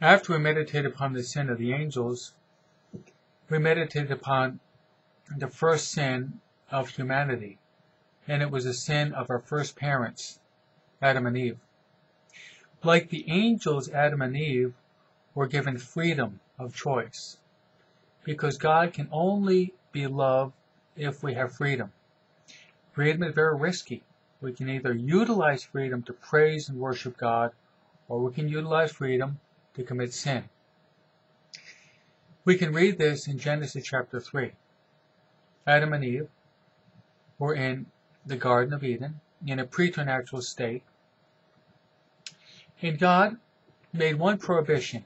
After we meditate upon the sin of the angels, we meditate upon the first sin of humanity, and it was the sin of our first parents, Adam and Eve. Like the angels, Adam and Eve were given freedom of choice, because God can only be loved if we have freedom. Freedom is very risky. We can either utilize freedom to praise and worship God, or we can utilize freedom to commit sin. We can read this in Genesis chapter 3. Adam and Eve were in the Garden of Eden in a preternatural state, and God made one prohibition: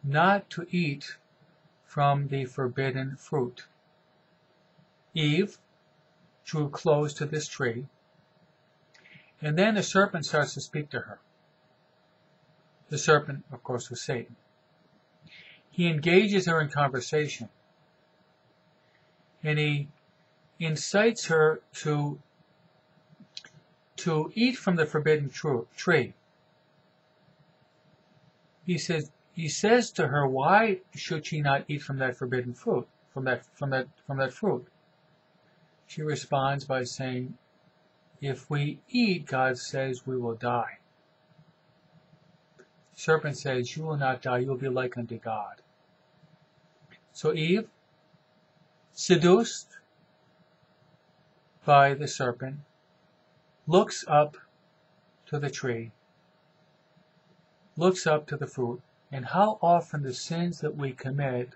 not to eat from the forbidden fruit. Eve drew close to this tree, and then the serpent starts to speak to her. The serpent, of course, was Satan. He engages her in conversation, and he incites her to eat from the forbidden tree. He says to her, why should she not eat from that forbidden fruit, from that fruit? She responds by saying, if we eat, God says we will die. The serpent says, you will not die, you will be like unto God. So Eve, seduced by the serpent, looks up to the tree, looks up to the fruit, and how often the sins that we commit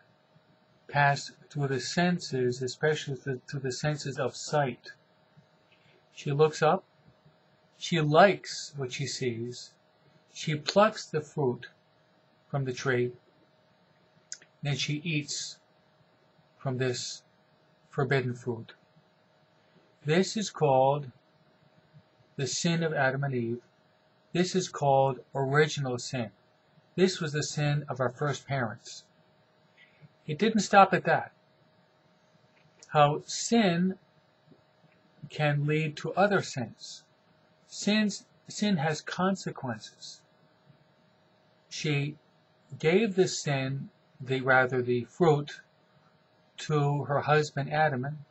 pass through the senses, especially through the senses of sight. She looks up, she likes what she sees, she plucks the fruit from the tree, then she eats from this forbidden fruit. This is called the sin of Adam and Eve. This is called original sin. This was the sin of our first parents. It didn't stop at that. How sin can lead to other sins. Sin has consequences. She gave this sin, the fruit, to her husband Adam,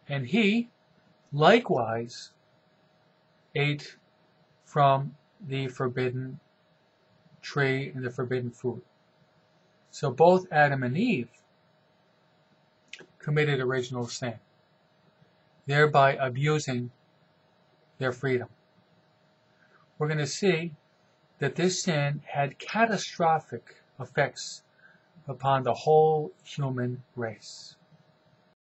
and he likewise ate from the forbidden tree and the forbidden fruit. So both Adam and Eve committed original sin, thereby abusing their freedom. We're going to see that this sin had catastrophic effects upon the whole human race.